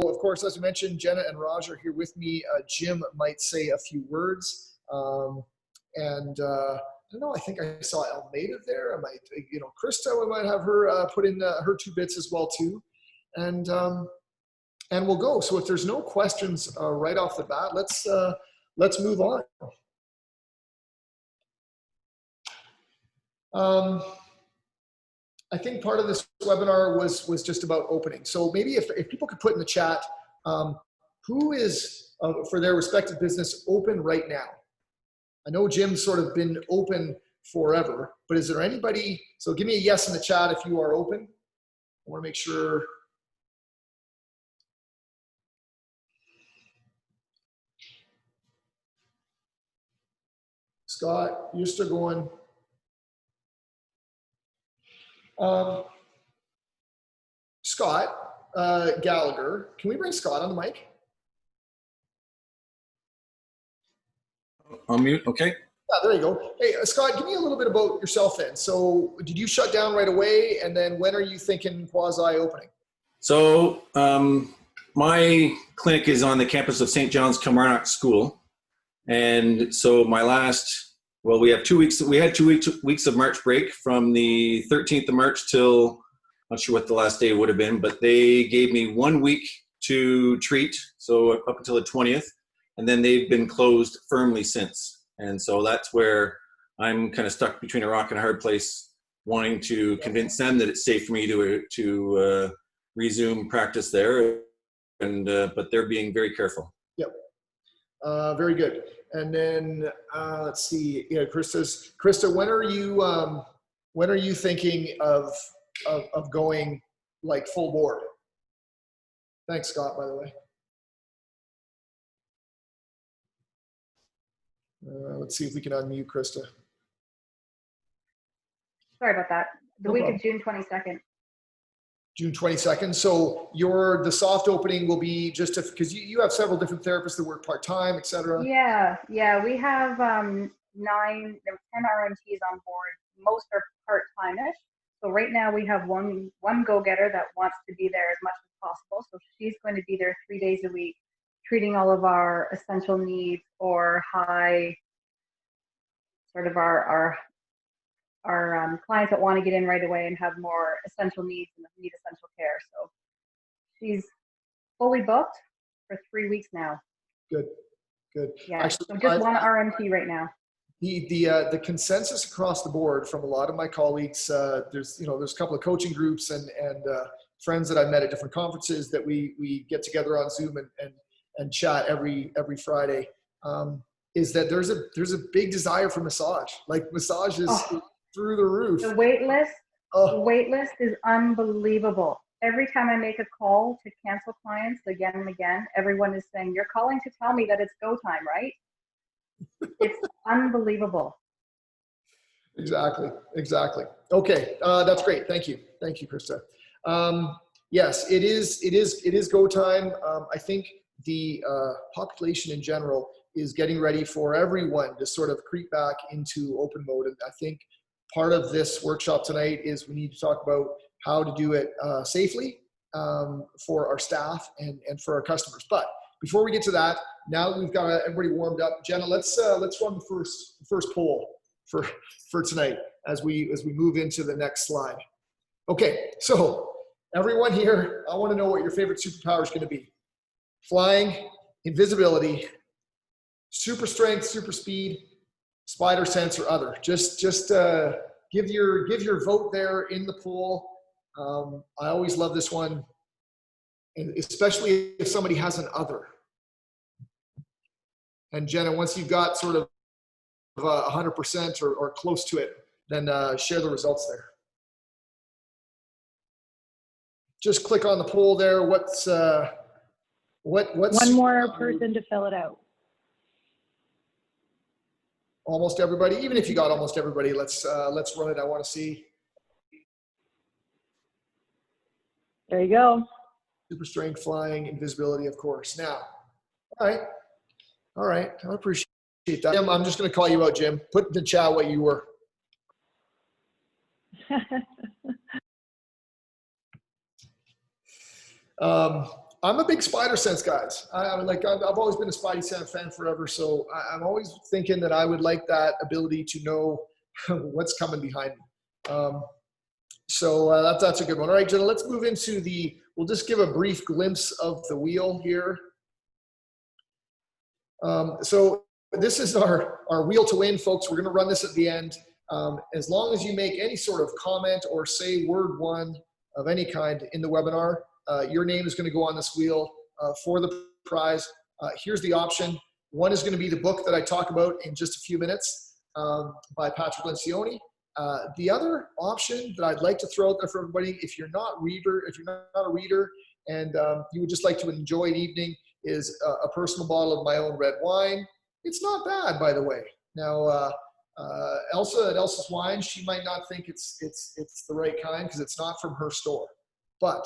of course, as I mentioned, Jenna and Raj are here with me. Jim might say a few words. I don't know, I think I saw Almeida there. I might, Krista, we might have her put in her 2 bits as well too. And we'll go. So if there's no questions right off the bat, let's move on. I think part of this webinar was just about opening. So maybe if people could put in the chat, who is, for their respective business, open right now? I know Jim's sort of been open forever, but is there anybody, so give me a yes in the chat if you are open. I want to make sure. Scott, you're still going. Scott Gallagher, can we bring Scott on the mic? On mute, okay. Yeah, there you go. Hey, Scott, give me a little bit about yourself then. So did you shut down right away? And then when are you thinking quasi-opening? So my clinic is on the campus of St. John's Kilmarnock School. And so my last, well, we have 2 weeks, we had 2 weeks of March break from the 13th of March till, not sure what the last day would have been, but they gave me 1 week to treat. So up until the 20th. And then they've been closed firmly since. And so that's where I'm kind of stuck between a rock and a hard place, wanting to convince them that it's safe for me to resume practice there. And but they're being very careful. Yep. Very good. And then let's see. Yeah, Krista, when are you thinking of going like full board? Thanks, Scott, by the way. Let's see if we can unmute Krista. Sorry about that. The No week problem. of June 22nd. June 22nd. So the soft opening will be just because you have several different therapists that work part-time, et cetera. Yeah. We have 10 RMTs on board. Most are part-time-ish. So right now we have one go-getter that wants to be there as much as possible. So she's going to be there 3 days a week, treating all of our essential needs or high, sort of our clients that want to get in right away and have more essential needs and need essential care. So she's fully booked for 3 weeks now. Good. Yeah, Actually, so just one RMT right now. The consensus across the board from a lot of my colleagues, there's a couple of coaching groups and friends that I've met at different conferences that we get together on Zoom and chat every Friday, is that there's a big desire for massage. Like massage is through the roof. The wait list is unbelievable. Every time I make a call to cancel clients again and again, everyone is saying, "You're calling to tell me that it's go time, right?" It's unbelievable. Exactly. Okay, that's great. Thank you, Krista. Yes, it is go time. I think the population in general is getting ready for everyone to sort of creep back into open mode. And I think part of this workshop tonight is we need to talk about how to do it safely for our staff and for our customers. But before we get to that, now that we've got everybody warmed up, Jenna, let's run the first poll for tonight as we move into the next slide. Okay, so everyone here, I want to know what your favorite superpower is going to be. Flying, invisibility, super strength, super speed, spider sense, or other. Just give your vote there in the poll. I always love this one, and especially if somebody has an other. And Jenna, once you've got sort of 100% or close to it, then share the results there. Just click on the poll there. What's one more person to fill it out? Almost everybody. Even if you got almost everybody, let's run it. I want to see. There you go. Super strength, flying, invisibility, of course. Now, all right. I appreciate that. Jim, I'm just going to call you out, Jim. Put in the chat what you were. I'm a big spider sense, guys. I've always been a Spidey Sense fan forever, so I'm always thinking that I would like that ability to know what's coming behind me. That's a good one. All right, Jenna, let's move into we'll just give a brief glimpse of the wheel here. So this is our wheel to win, folks. We're going to run this at the end. As long as you make any sort of comment or say word one of any kind in the webinar, your name is going to go on this wheel for the prize. Here's the option. One is going to be the book that I talk about in just a few minutes by Patrick Lencioni. The other option that I'd like to throw out there for everybody, if you're not a reader and you would just like to enjoy an evening, is a personal bottle of my own red wine. It's not bad, by the way. Now, Elsa at Elsa's Wine, she might not think it's the right kind because it's not from her store. But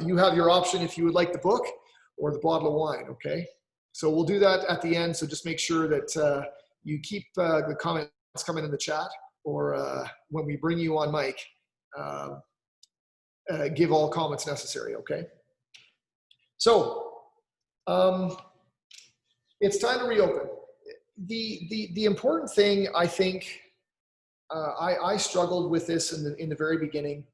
you have your option if you would like the book or the bottle of wine, okay? So we'll do that at the end, so just make sure that you keep the comments coming in the chat, or when we bring you on mic, give all comments necessary, okay? So, it's time to reopen. The important thing, I think, I struggled with this in the very beginning.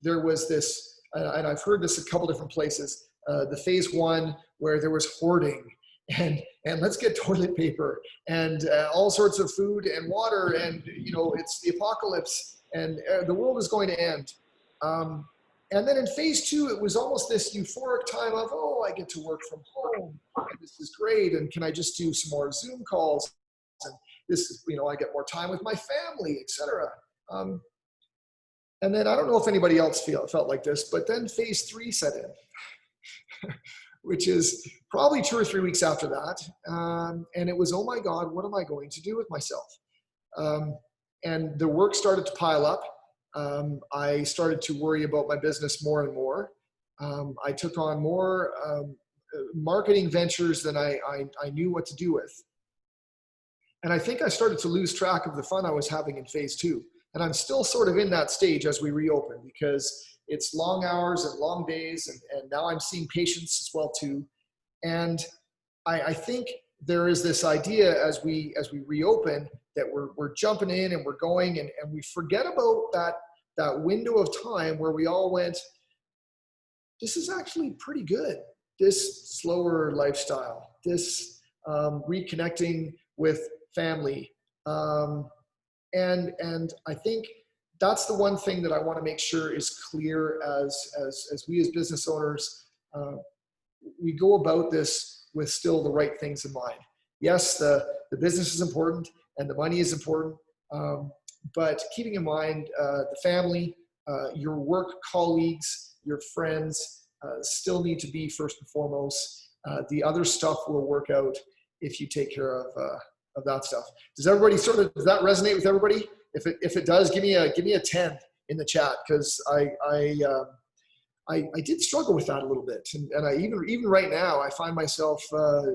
There was this, and I've heard this a couple different places, the phase one where there was hoarding and let's get toilet paper and all sorts of food and water, and it's the apocalypse and the world is going to end. And then in phase two, it was almost this euphoric time of, oh, I get to work from home, and this is great, and can I just do some more Zoom calls? And this is, I get more time with my family, etc. And then I don't know if anybody else felt like this, but then phase three set in, which is probably 2 or 3 weeks after that. And it was, oh my God, what am I going to do with myself? And the work started to pile up. I started to worry about my business more and more. I took on more marketing ventures than I knew what to do with. And I think I started to lose track of the fun I was having in phase two. And I'm still sort of in that stage as we reopen, because it's long hours and long days. And now I'm seeing patients as well too. And I think there is this idea as we reopen that we're jumping in and we're going, and we forget about that window of time where we all went, this is actually pretty good. This slower lifestyle, this reconnecting with family. And I think that's the one thing that I want to make sure is clear as we as business owners, we go about this with still the right things in mind. Yes, the business is important and the money is important, but keeping in mind the family, your work colleagues, your friends still need to be first and foremost. The other stuff will work out if you take care of that stuff. Does that resonate with everybody? If it does, give me a 10 in the chat, because I did struggle with that a little bit, and I even right now I find myself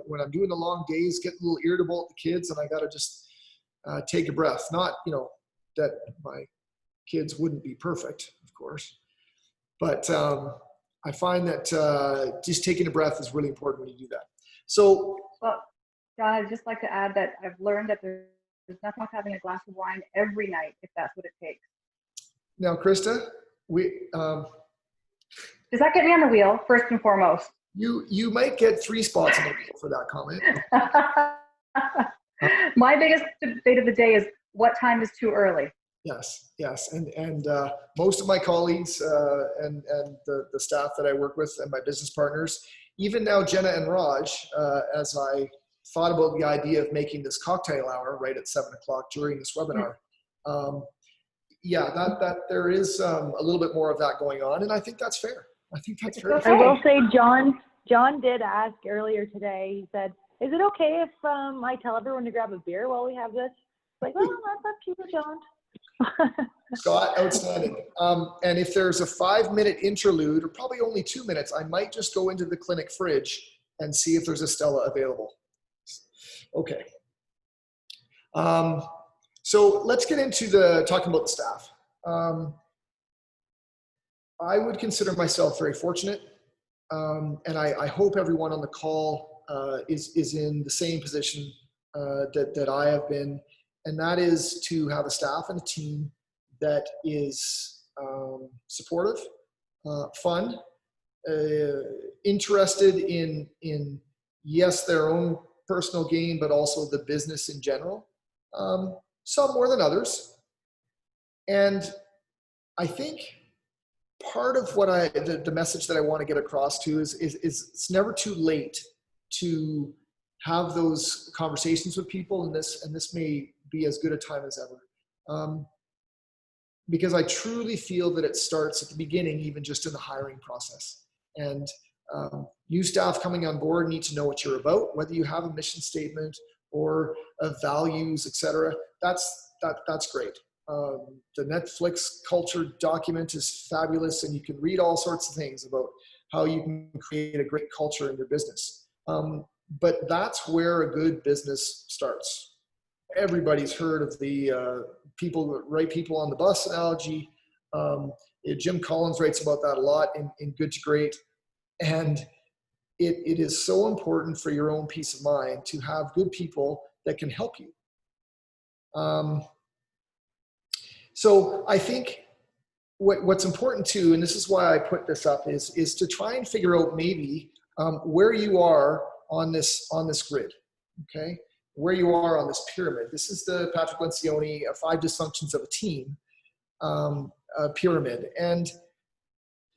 when I'm doing the long days getting a little irritable at the kids, and I got to just take a breath. Not that my kids wouldn't be perfect, of course, but I find that just taking a breath is really important when you do that. So, well, John, I'd just like to add that I've learned that there's nothing like having a glass of wine every night if that's what it takes. Now, Krista, does that get me on the wheel first and foremost? You might get 3 spots on the wheel for that comment. My biggest debate of the day is what time is too early. Yes, and most of my colleagues and the staff that I work with and my business partners, even now Jenna and Raj, as I thought about the idea of making this cocktail hour right at 7 o'clock during this webinar, that there is a little bit more of that going on, and I think that's fair. I think that's fair. Okay. I will say John did ask earlier today, he said, is it okay if I tell everyone to grab a beer while we have this? Like, well, that's up to you, John. Scott, outstanding. And if there's a 5-minute interlude, or probably only 2 minutes, I might just go into the clinic fridge and see if there's a Stella available. Okay. So let's get into talking about the staff. I would consider myself very fortunate. and I hope everyone on the call is in the same position that I have been, and that is to have a staff and a team that is supportive, fun, interested in yes, their own personal gain, but also the business in general. Some more than others. And I think part of what the message that I want to get across to is it's never too late to have those conversations with people, and this may be as good a time as ever. Because I truly feel that it starts at the beginning, even just in the hiring process. And new staff coming on board need to know what you're about, whether you have a mission statement or values, etc. That's great. The Netflix culture document is fabulous, and you can read all sorts of things about how you can create a great culture in your business. But that's where a good business starts. Everybody's heard of the right people on the bus analogy. Jim Collins writes about that a lot in Good to Great. And it is so important for your own peace of mind to have good people that can help you. So I think what's important too, and this is why I put this up, is to try and figure out maybe where you are on this grid, okay? Where you are on this pyramid. This is the Patrick Lencioni 5 Dysfunctions of a Team pyramid. And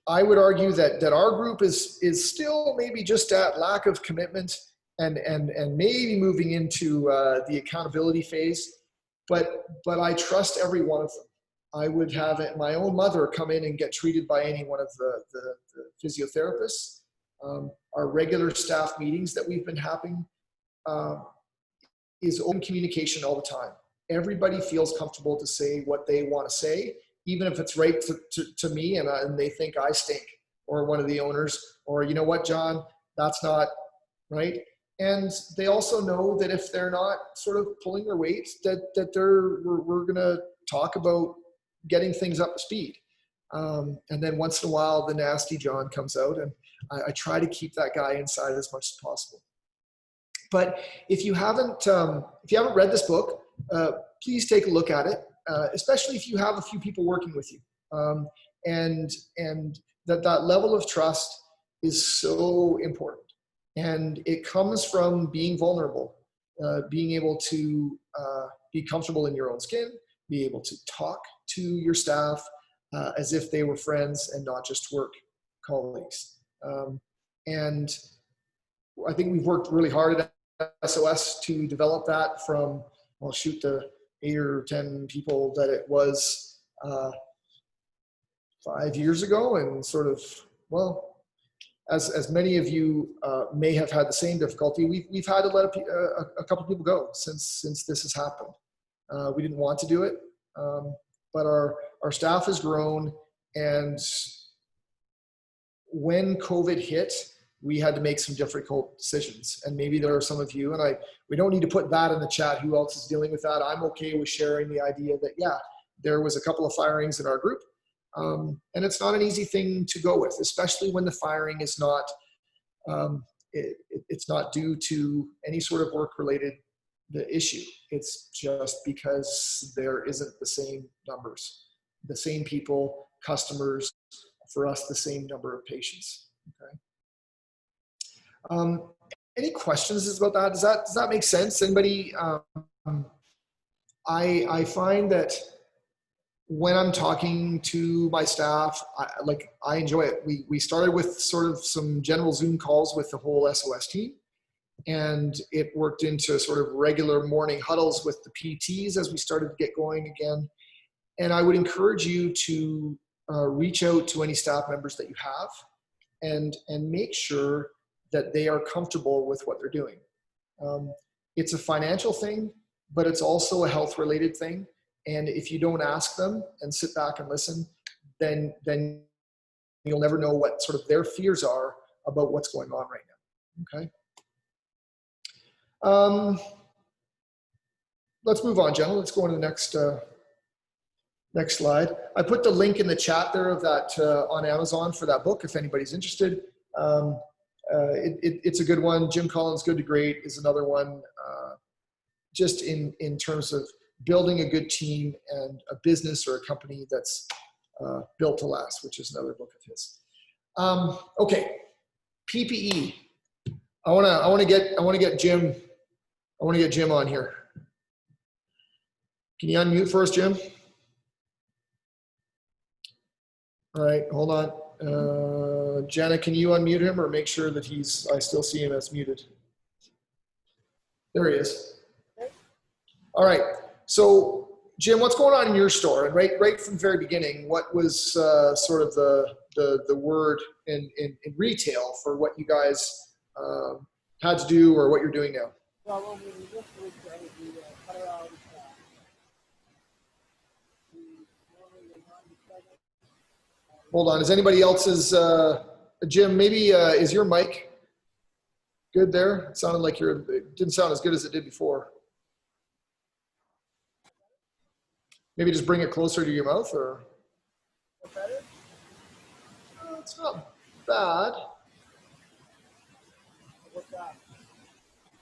I would argue that our group is still maybe just at lack of commitment and maybe moving into the accountability phase. But I trust every one of them. I would have my own mother come in and get treated by any one of the physiotherapists. Our regular staff meetings that we've been having is open communication all the time. Everybody feels comfortable to say what they want to say, even if it's right to me and they think I stink, or one of the owners, or you know what, John, that's not right. And they also know that if they're not sort of pulling their weight, that we're going to talk about getting things up to speed. And then once in a while, the nasty John comes out, and I try to keep that guy inside as much as possible. But if you haven't read this book, please take a look at it, especially if you have a few people working with you. And that level of trust is so important. And it comes from being vulnerable, being able to be comfortable in your own skin, be able to talk to your staff as if they were friends and not just work colleagues. And I think we've worked really hard at SOS to develop that from, the 8 or 10 people that it was 5 years ago, and sort of, as many of you may have had the same difficulty, we've had to let a couple of people go since this has happened. We didn't want to do it, but our staff has grown, and when COVID hit, we had to make some difficult decisions. And maybe there are some of you, and we don't need to put that in the chat, who else is dealing with that. I'm okay with sharing the idea that, yeah, there was a couple of firings in our group. And it's not an easy thing to go with, especially when the firing is not, it's not due to any sort of work-related issue. It's just because there isn't the same numbers, the same people, customers, for us, the same number of patients, okay? Any questions about that? Does that make sense? Anybody? I find that when I'm talking to my staff, I enjoy it. We started with sort of some general Zoom calls with the whole SOS team, and it worked into sort of regular morning huddles with the PTs as we started to get going again. And I would encourage you to reach out to any staff members that you have and make sure that they are comfortable with what they're doing. It's a financial thing, but it's also a health related thing. And if you don't ask them and sit back and listen, then you'll never know what sort of their fears are about what's going on right now, okay? Let's move on, Jenna. Let's go on to the next slide. I put the link in the chat there of that on Amazon for that book, if anybody's interested. It's a good one. Jim Collins, Good to Great is another one. Just in terms of building a good team and a business or a company that's built to last, which is another book of his. Okay, PPE. I want to get Jim. I want to get Jim on here. Can you unmute first, Jim? All right, hold on. Jenna, can you unmute him or make sure that I still see him as muted? There he is. All right. So, Jim, what's going on in your store? And right from the very beginning, what was sort of the word in retail for what you guys had to do or what you're doing now? Well, when we just looked at it, we cut around Hold on. Is anybody else's, Jim, maybe is your mic good there? It sounded like it didn't sound as good as it did before. Maybe just bring it closer to your mouth or? better? It's not bad. What's that?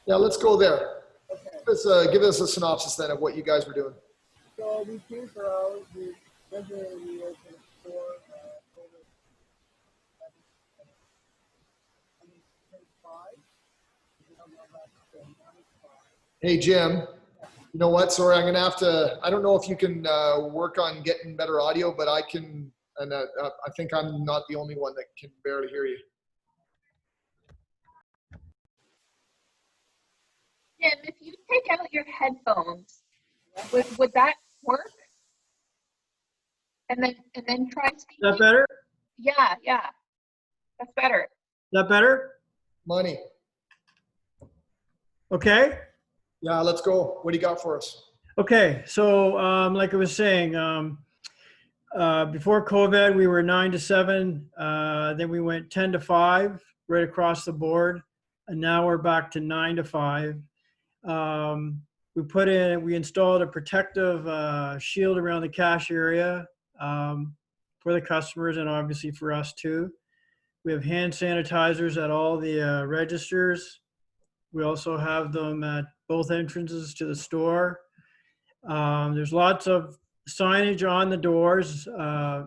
Yeah, let's go there. Okay. Give us a synopsis then of what you guys were doing. So we came for hours. We opened a store over 25. Hey, Jim, you know what? Sorry, I'm going to have to, I don't know if you can work on getting better audio, but I can, and I think I'm not the only one that can barely hear you. Jim, if you take out your headphones, would that work? And then try speaking. Is that better? Yeah, that's better. Is that better? Money. Okay. Yeah, let's go. What do you got for us? Okay. So, like I was saying, before COVID, we were 9 to 7. Then we went 10 to 5 right across the board. And now we're back to 9 to 5. We installed a protective shield around the cash area for the customers and obviously for us too. We have hand sanitizers at all the registers. We also have them at both entrances to the store. There's lots of signage on the doors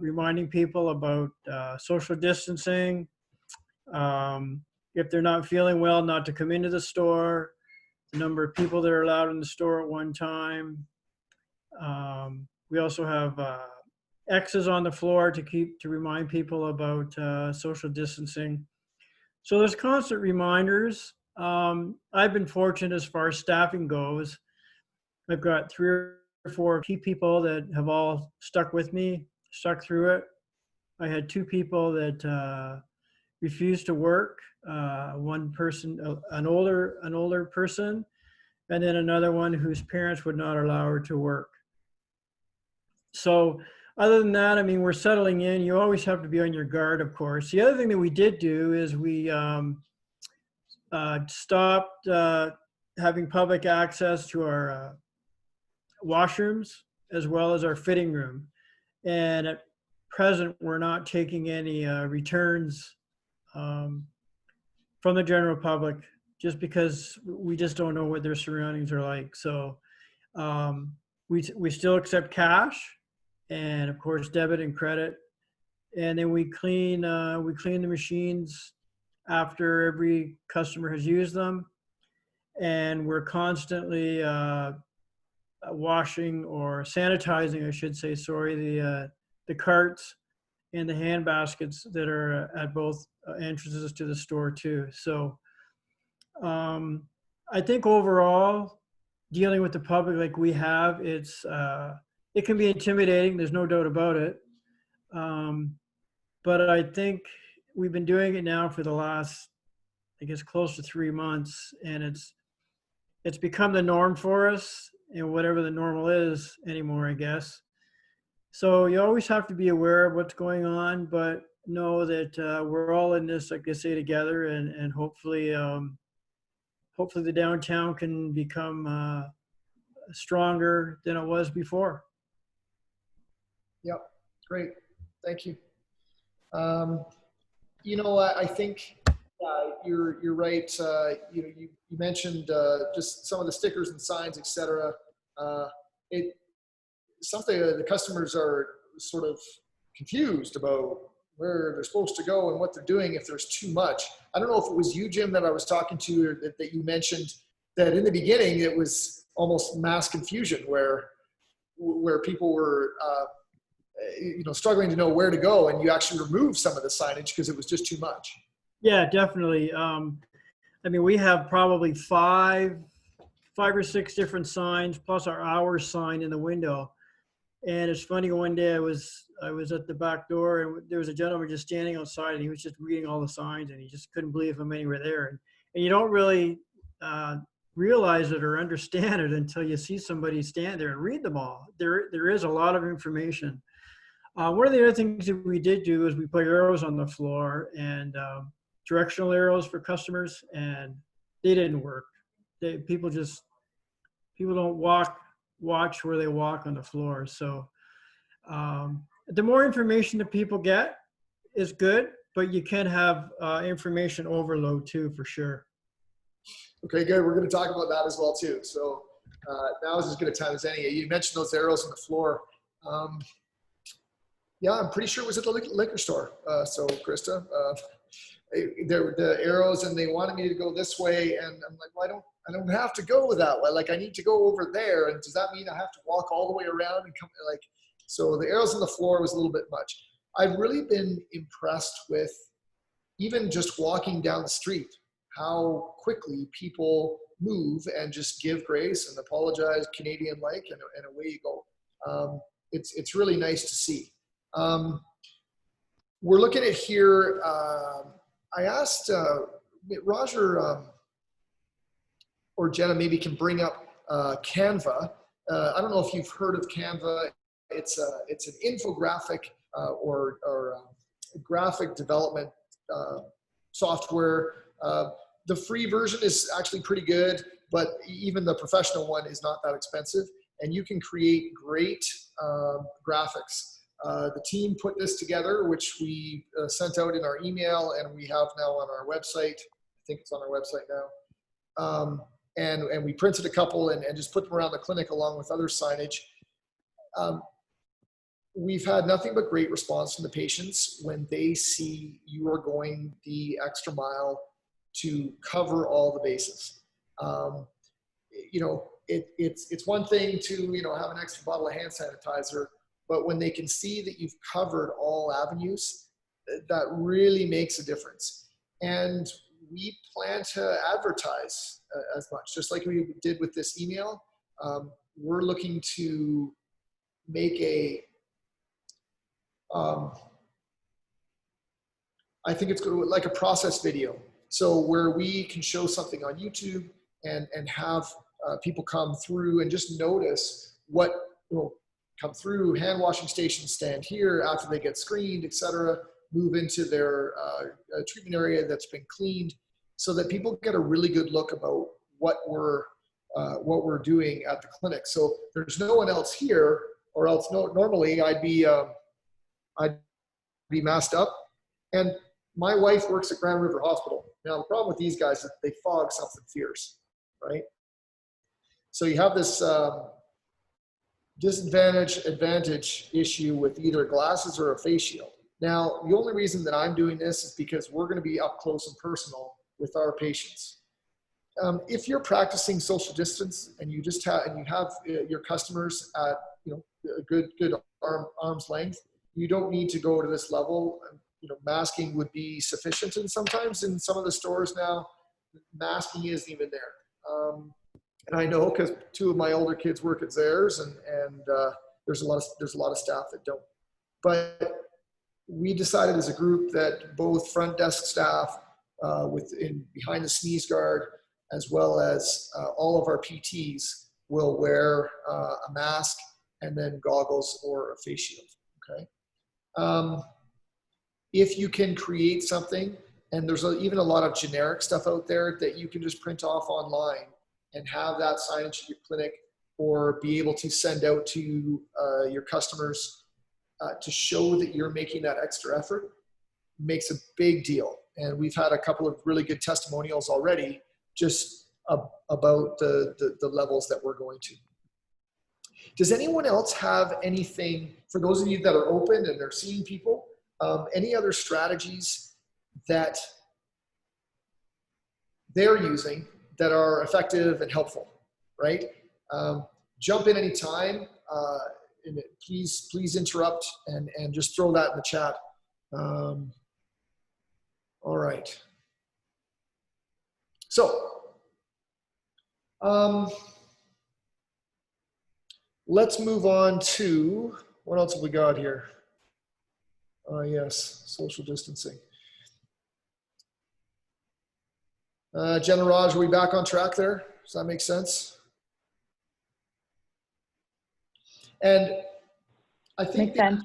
reminding people about social distancing. If they're not feeling well, not to come into the store. The number of people that are allowed in the store at one time. We also have X's on the floor to remind people about social distancing. So there's constant reminders. I've been fortunate as far as staffing goes. I've got 3 or 4 key people that have all stuck with me, stuck through it. I had 2 people that refused to work. One person, an older person, and then another one whose parents would not allow her to work. So other than that, I mean, we're settling in. You always have to be on your guard, of course. The other thing that we did do is we stopped having public access to our washrooms as well as our fitting room. And at present, we're not taking any returns from the general public, just because we just don't know what their surroundings are like. So we still accept cash, and of course debit and credit. And then we clean the machines after every customer has used them, and we're constantly washing or sanitizing, I should say, sorry, the carts and the hand baskets that are at both entrances to the store too. So I think overall, dealing with the public like we have, it can be intimidating. There's no doubt about it. But I think we've been doing it now for the last, I guess, close to 3 months, and it's become the norm for us, and whatever the normal is anymore, I guess. So you always have to be aware of what's going on, but know that we're all in this, like I say, together, and hopefully the downtown can become stronger than it was before. Yep, great, thank you. I think you're right. You mentioned just some of the stickers and signs, etc. It something the customers are sort of confused about where they're supposed to go and what they're doing if there's too much. I don't know if it was you, Jim, that I was talking to, or that you mentioned that in the beginning it was almost mass confusion where people were struggling to know where to go, and you actually removed some of the signage because it was just too much. Yeah, definitely. I mean, we have probably five or six different signs plus our hours sign in the window. And it's funny, one day I was at the back door and there was a gentleman just standing outside and he was just reading all the signs and he just couldn't believe how many were there. And you don't really realize it or understand it until you see somebody stand there and read them all. There is a lot of information. One of the other things that we did do is we put arrows on the floor and directional arrows for customers, and they didn't work. People don't watch where they walk on the floor. So the more information that people get is good, but you can have information overload too, for sure. Okay, good. We're going to talk about that as well too. So now is as good a time as any. You mentioned those arrows on the floor. Yeah, I'm pretty sure it was at the liquor store. So Krista, the arrows, and they wanted me to go this way, and I'm like, well, I don't have to go that way. Like, I need to go over there, and does that mean I have to walk all the way around and come? Like, so the arrows on the floor was a little bit much. I've really been impressed with even just walking down the street, how quickly people move and just give grace and apologize, Canadian-like, and away you go. It's really nice to see. We're looking at here. I asked Roger or Jenna maybe can bring up Canva. I don't know if you've heard of Canva. It's an infographic or graphic development software. The free version is actually pretty good, but even the professional one is not that expensive, and you can create great graphics. The team put this together, which we sent out in our email, and we have now on our website. I think it's on our website now. And we printed a couple and just put them around the clinic along with other signage. We've had nothing but great response from the patients when they see you are going the extra mile to cover all the bases. It's one thing to have an extra bottle of hand sanitizer, but when they can see that you've covered all avenues, that really makes a difference. And we plan to advertise as much, just like we did with this email. We're looking to make I think it's like a process video. So where we can show something on YouTube and have people come through and just notice what will come through. Hand washing stations stand here after they get screened, etc. Move into their treatment area that's been cleaned, so that people get a really good look about what we're doing at the clinic. So there's no one else here, or else normally I'd be masked up. And my wife works at Grand River Hospital. Now the problem with these guys is they fog something fierce, right? So you have this advantage issue with either glasses or a face shield. Now, the only reason that I'm doing this is because we're going to be up close and personal with our patients. If you're practicing social distance and you have your customers at a good arm's length, you don't need to go to this level. Masking would be sufficient, and sometimes in some of the stores now, masking isn't even there. And I know because two of my older kids work at Zehrs, and there's a lot of staff that don't. But we decided as a group that both front desk staff behind the sneeze guard, as well as all of our PTs, will wear a mask and then goggles or a face shield. Okay. If you can create something, and there's even a lot of generic stuff out there that you can just print off online and have that signage at your clinic, or be able to send out to your customers to show that you're making that extra effort, makes a big deal. And we've had a couple of really good testimonials already just about the levels that we're going to. Does anyone else have anything, for those of you that are open and they're seeing people, any other strategies that they're using that are effective and helpful, right? Jump in anytime. And please interrupt and just throw that in the chat. All right. So, let's move on to, what else have we got here? Yes, social distancing. Jen and Raj, are we back on track there? Does that make sense? And I think, Makes sense.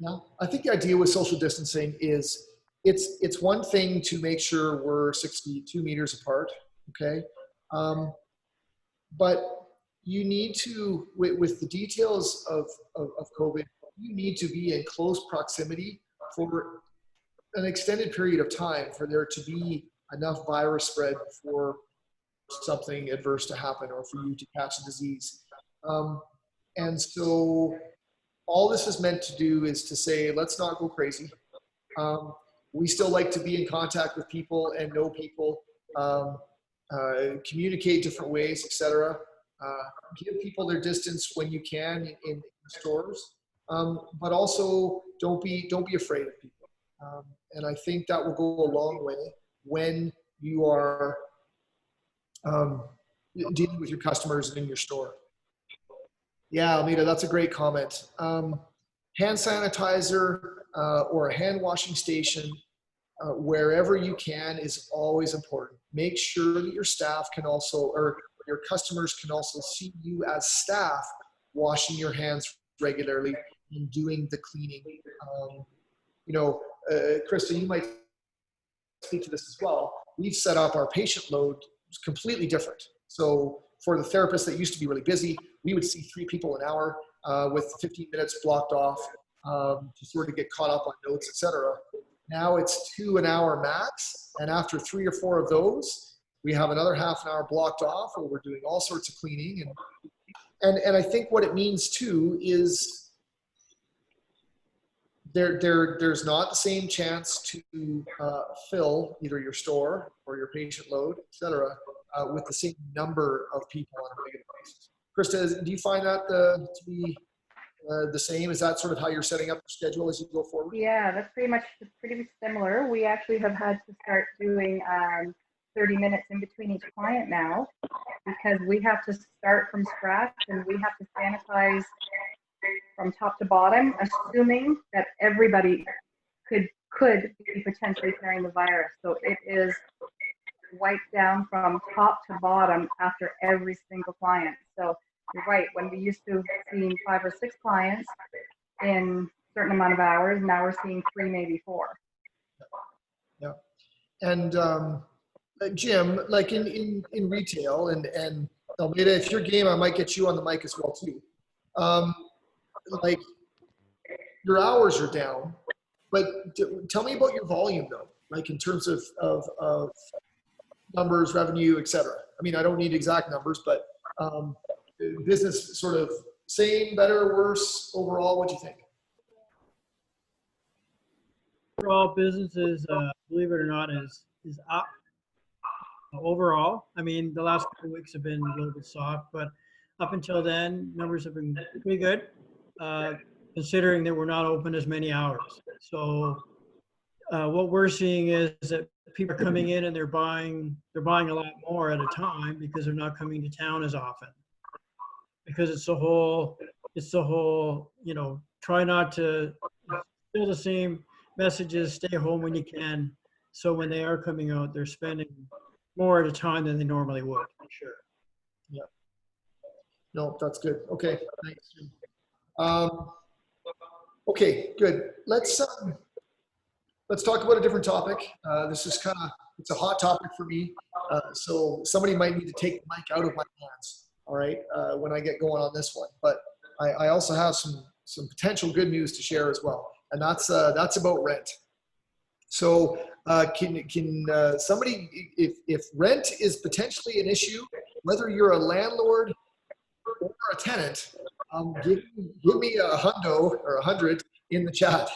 yeah, I think the idea with social distancing is it's one thing to make sure we're 62 meters apart, okay? But you need to, with the details of COVID, you need to be in close proximity for an extended period of time for there to be enough virus spread for something adverse to happen or for you to catch a disease. And so all this is meant to do is to say, let's not go crazy. We still like to be in contact with people and know people, communicate different ways, etc. Give people their distance when you can in stores, but also don't be afraid of people. And I think that will go a long way when you are dealing with your customers in your store. Yeah, Almeida, that's a great comment. Hand sanitizer or a hand washing station, wherever you can, is always important. Make sure that your staff can also, or your customers can also see you as staff washing your hands regularly and doing the cleaning. Krista, you might speak to this as well. We've set up our patient load completely different. So for the therapists that used to be really busy, we would see 3 people an hour with 15 minutes blocked off to sort of get caught up on notes, etc. Now it's 2 an hour max. And after 3 or 4 of those, we have another half an hour blocked off where we're doing all sorts of cleaning. And I think what it means too is there's not the same chance to fill either your store or your patient load, et cetera, with the same number of people on a regular basis. Krista, do you find that to be the same? Is that sort of how you're setting up your schedule as you go forward? Yeah, that's pretty similar. We actually have had to start doing 30 minutes in between each client now because we have to start from scratch and we have to sanitize from top to bottom, assuming that everybody could be potentially carrying the virus. So it is wiped down from top to bottom after every single client. So you're right, when we used to see 5 or 6 clients in a certain amount of hours, now we're seeing 3, maybe 4. Yeah. And Jim, like in retail, and Almeida, if you're game, I might get you on the mic as well too. Like your hours are down, but tell me about your volume though, like in terms of numbers, revenue, et cetera. I mean, I don't need exact numbers, but business sort of same, better, worse overall. What do you think? Overall, businesses, believe it or not, is up. Overall, I mean, the last couple of weeks have been a little bit soft, but up until then, numbers have been pretty good, considering that we're not open as many hours. So what we're seeing is that people are coming in and they're buying a lot more at a time because they're not coming to town as often. Because it's the whole, try not to, still the same messages, stay home when you can. So when they are coming out, they're spending more at a time than they normally would, for sure. Yeah. No, that's good. Okay, thanks. Okay, good. Let's talk about a different topic. This is it's a hot topic for me. So somebody might need to take the mic out of my hands, all right, when I get going on this one. But I also have some potential good news to share as well. And that's about rent. So can somebody, if rent is potentially an issue, whether you're a landlord or a tenant, give me a hundo or 100 in the chat,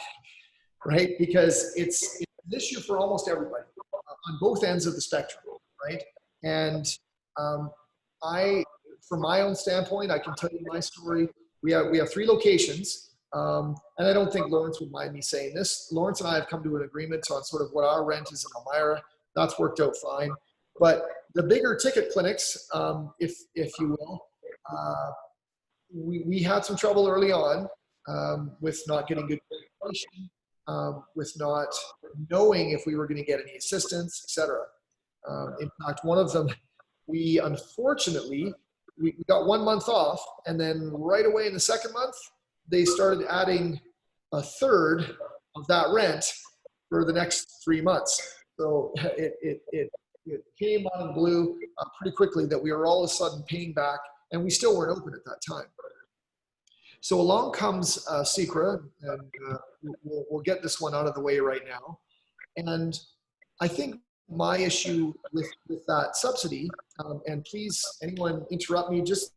right? Because it's an issue for almost everybody on both ends of the spectrum, right? And from my own standpoint, I can tell you my story. We have 3 locations, and I don't think Lawrence would mind me saying this. Lawrence and I have come to an agreement on sort of what our rent is in Elmira. That's worked out fine. But the bigger ticket clinics, if you will, we had some trouble early on with not getting good information, with not knowing if we were going to get any assistance, etc. In fact, one of them, we unfortunately, we got 1 month off, and then right away in the second month, they started adding a third of that rent for the next 3 months. So it came out of the blue pretty quickly that we were all of a sudden paying back, and we still weren't open at that time. So along comes SECRA, and we'll get this one out of the way right now. And I think my issue with that subsidy, and please, anyone interrupt me, just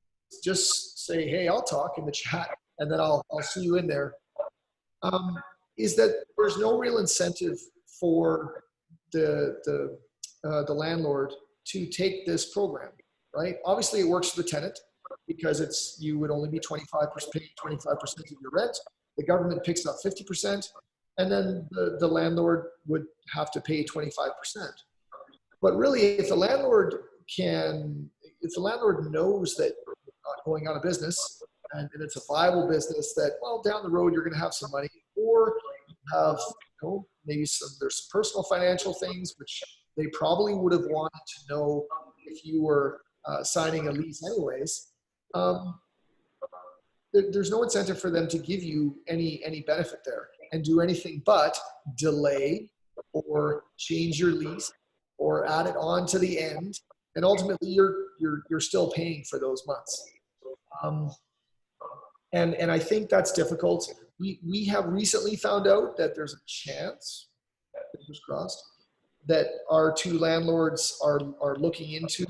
say, hey, I'll talk in the chat, and then I'll see you in there, is that there's no real incentive for the landlord to take this program, right? Obviously, it works for the tenant because you would only be 25% of your rent. The government picks up 50%, and then the landlord would have to pay 25%. But really, if the landlord knows that you're not going out of business and it's a viable business, that, well, down the road you're going to have some money, or you have, maybe there's some personal financial things which they probably would have wanted to know if you were signing a lease anyways. There's no incentive for them to give you any benefit there and do anything but delay or change your lease or add it on to the end, and ultimately you're still paying for those months. And I think that's difficult. We have recently found out that there's a chance, fingers crossed, that our 2 landlords are looking into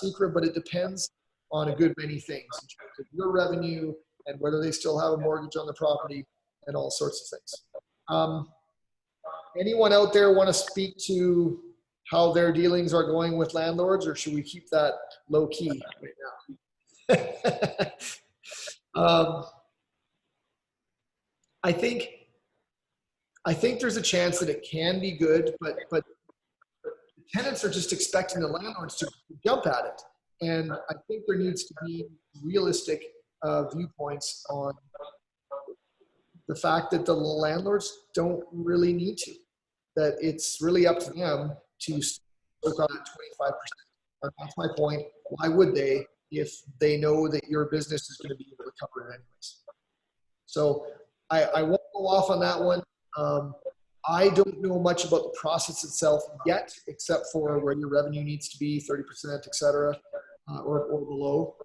SECRA, but it depends on a good many things in terms of your revenue and whether they still have a mortgage on the property and all sorts of things. Anyone out there want to speak to how their dealings are going with landlords, or should we keep that low key right now? I think there's a chance that it can be good, but tenants are just expecting the landlords to jump at it. And I think there needs to be realistic viewpoints on the fact that the landlords don't really need to, that it's really up to them to work on that 25%. And that's my point. Why would they if they know that your business is going to be able to cover it anyways? So I won't go off on that one. I don't know much about the process itself yet, except for where your revenue needs to be, 30%, et cetera, or below.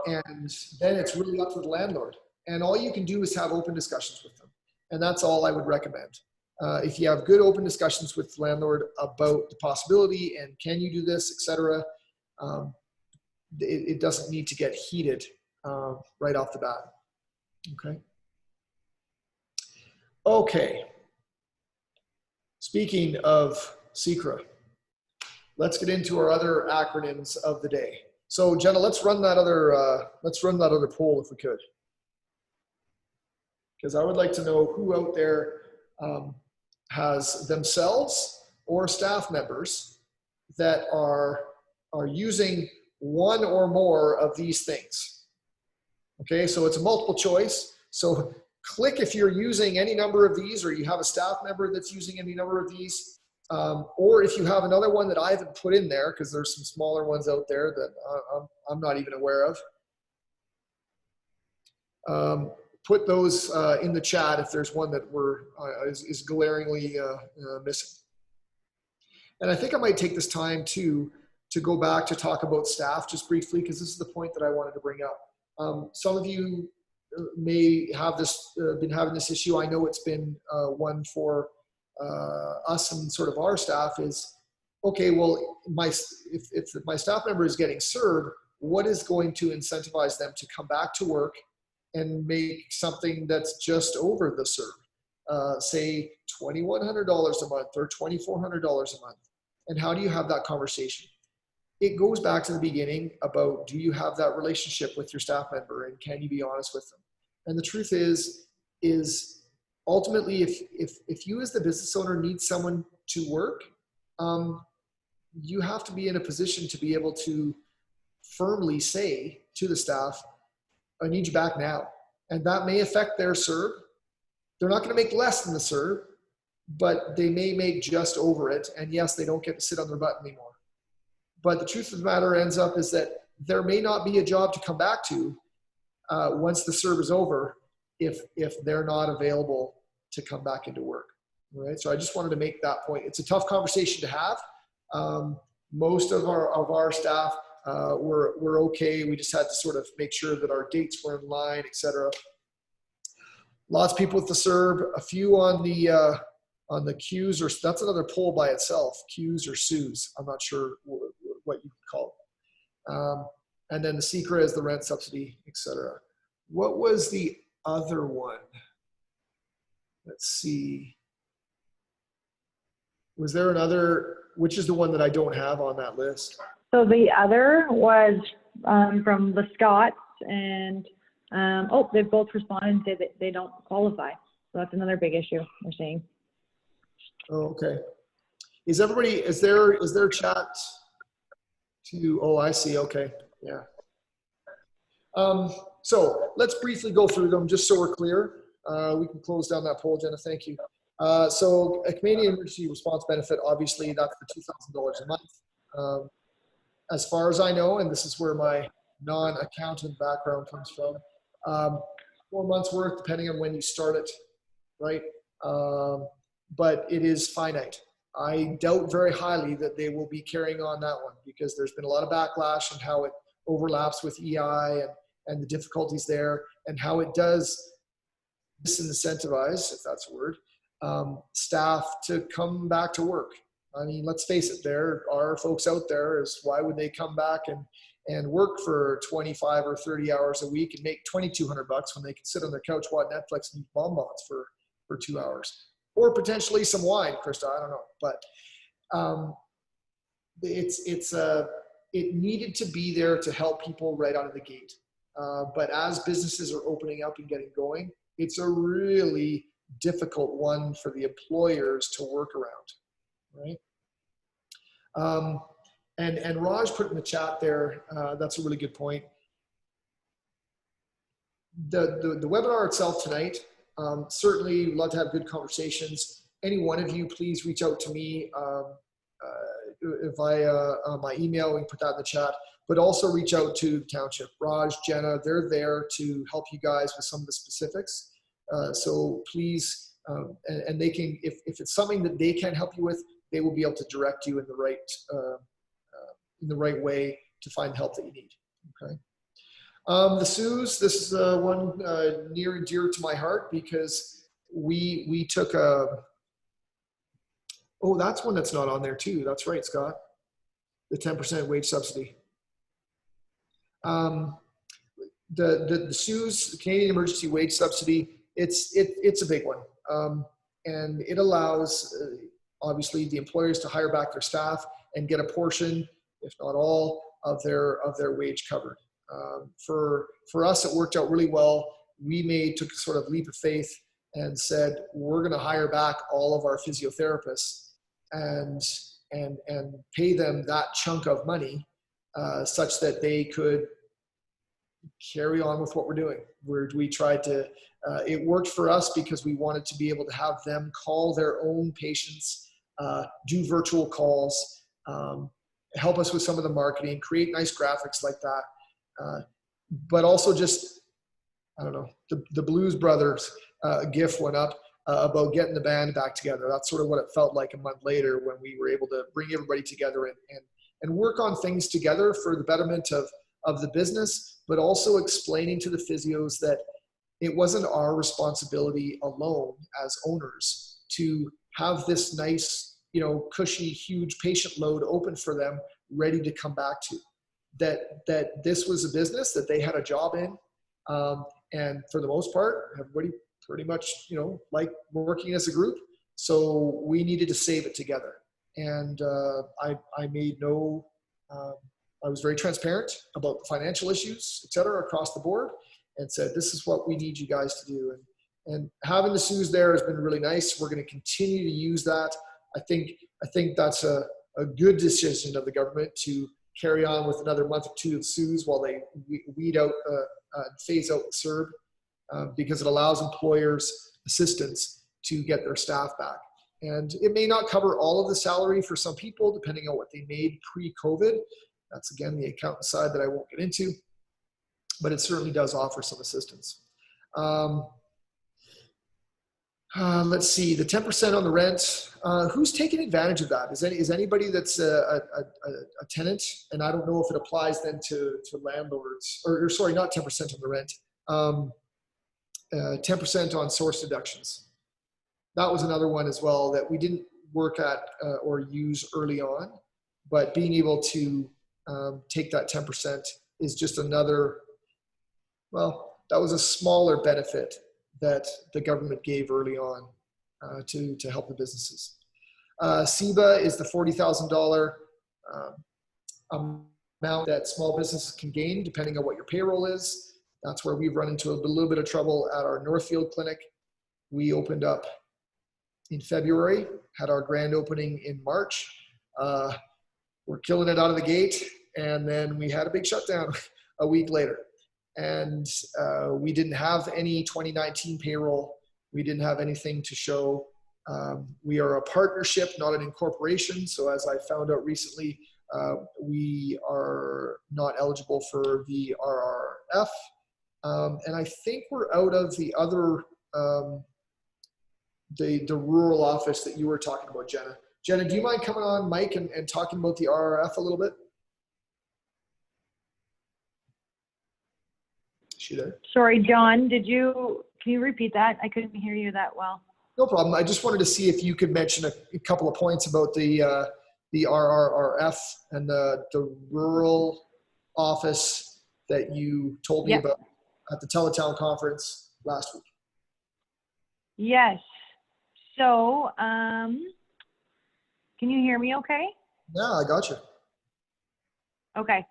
And then it's really up to the landlord. And all you can do is have open discussions with them. And that's all I would recommend. If you have good open discussions with the landlord about the possibility and can you do this, et cetera, it doesn't need to get heated right off the bat. Okay. Okay. Speaking of SECRA, let's get into our other acronyms of the day. So Jenna, let's run that other poll if we could, because I would like to know who out there has themselves or staff members that are using one or more of these things. Okay, so it's a multiple choice. So click if you're using any number of these, or you have a staff member that's using any number of these, or if you have another one that I haven't put in there, because there's some smaller ones out there that I'm not even aware of. Put those in the chat if there's one that is glaringly missing. And I think I might take this time to go back to talk about staff just briefly, because this is the point that I wanted to bring up. Some of you may have been having this issue. I know it's been one for us and sort of our staff is, okay, well, if my staff member is getting served, what is going to incentivize them to come back to work and make something that's just over the serve? Say $2,100 a month or $2,400 a month. And how do you have that conversation? It goes back to the beginning about, do you have that relationship with your staff member, and can you be honest with them? And the truth is ultimately, if you as the business owner need someone to work, you have to be in a position to be able to firmly say to the staff, I need you back now. And that may affect their serve. They're not going to make less than the serve, but they may make just over it. And yes, they don't get to sit on their butt anymore. But the truth of the matter ends up is that there may not be a job to come back to once the serve is over if they're not available to come back into work. All right. So I just wanted to make that point. It's a tough conversation to have. Most of our staff were okay. We just had to sort of make sure that our dates were in line, et cetera. Lots of people with the serve, a few on the queues, or that's another poll by itself, queues or SOS. I'm not sure what you call it. And then the secret is the rent subsidy, et cetera. What was the other one? Let's see. Was there another, which is the one that I don't have on that list? So the other was from the Scots, and they've both responded and said that they don't qualify. So that's another big issue we're seeing. Oh, okay. Is there chat to, oh, I see. Okay. Yeah. So let's briefly go through them just so we're clear. We can close down that poll, Jenna. Thank you. So a Canadian Emergency Response Benefit, obviously that's the $2,000 a month. As far as I know, and this is where my non-accountant background comes from, 4 months worth, depending on when you start it, right? But it is finite. I doubt very highly that they will be carrying on that one, because there's been a lot of backlash and how it overlaps with EI and the difficulties there, and how it does disincentivize, if that's a word, staff to come back to work. I mean, let's face it, there are folks out there, is why would they come back and work for 25 or 30 hours a week and make $2,200 when they can sit on their couch, watch Netflix and eat bonbons for 2 hours, or potentially some wine, Krista, I don't know. But it needed to be there to help people right out of the gate. But as businesses are opening up and getting going, it's a really difficult one for the employers to work around, right? And Raj put in the chat there, that's a really good point. The webinar itself tonight, certainly we'd love to have good conversations. Any one of you, please reach out to me via my email. We can put that in the chat, but also reach out to the township. Raj, Jenna, they're there to help you guys with some of the specifics. So please, and they can, if it's something that they can help you with, they will be able to direct you in the right way to find the help that you need. Okay. The SOS, this is one near and dear to my heart, because we took oh, that's one that's not on there too. That's right, Scott. The 10% wage subsidy. The SOS, Canadian Emergency Wage Subsidy, it's a big one. And it allows, obviously, the employers to hire back their staff and get a portion, if not all, of their wage covered. For us, it worked out really well. We took a sort of leap of faith and said, we're going to hire back all of our physiotherapists and pay them that chunk of money such that they could carry on with what we're doing. We tried to, it worked for us because we wanted to be able to have them call their own patients, do virtual calls, help us with some of the marketing, create nice graphics like that. But also just, I don't know, the Blues Brothers GIF went up about getting the band back together. That's sort of what it felt like a month later when we were able to bring everybody together and work on things together for the betterment of the business, but also explaining to the physios that it wasn't our responsibility alone as owners to have this nice, you know, cushy, huge patient load open for them, ready to come back to. That this was a business that they had a job in, and for the most part, everybody pretty much, you know, like working as a group. So we needed to save it together. And I made no, I was very transparent about the financial issues, et cetera, across the board, and said, this is what we need you guys to do. And having the SOS there has been really nice. We're going to continue to use that. I think that's a good decision of the government to carry on with another month or two of SOS while they weed out, phase out the CERB, because it allows employers assistance to get their staff back. And it may not cover all of the salary for some people, depending on what they made pre-COVID. That's, again, the accountant side that I won't get into, but it certainly does offer some assistance. Let's see, the 10% on the rent. Who's taking advantage of that? Is anybody that's a tenant? And I don't know if it applies then to landlords, or sorry, not 10% on the rent. 10% on source deductions. That was another one as well that we didn't work at or use early on, but being able to take that 10% is just another, well, that was a smaller benefit that the government gave early on to help the businesses. SEBA is the $40,000 amount that small businesses can gain depending on what your payroll is. That's where we've run into a little bit of trouble at our Northfield clinic. We opened up in February, had our grand opening in March. We're killing it out of the gate, and then we had a big shutdown a week later. And we didn't have any 2019 payroll. We didn't have anything to show. We are a partnership, not an incorporation. So as I found out recently, we are not eligible for the RRF. And I think we're out of the other, the rural office that you were talking about, Jenna. Jenna, do you mind coming on mic and talking about the RRF a little bit? Is she there? Sorry, John, can you repeat that? I couldn't hear you that well. No problem. I just wanted to see if you could mention a couple of points about the RRF and the rural office that you told me about at the Teletown conference last week. Yes. So, can you hear me okay? Yeah, I got you. Okay.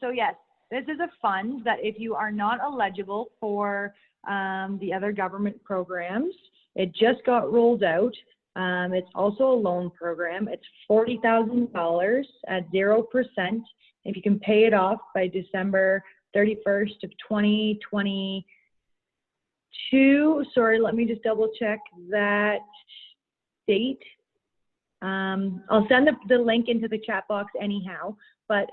So yes, this is a fund that if you are not eligible for the other government programs, it just got rolled out. It's also a loan program. It's $40,000 at 0%. If you can pay it off by December 31st of 2022. Sorry, let me just double check that date. I'll send the link into the chat box anyhow, but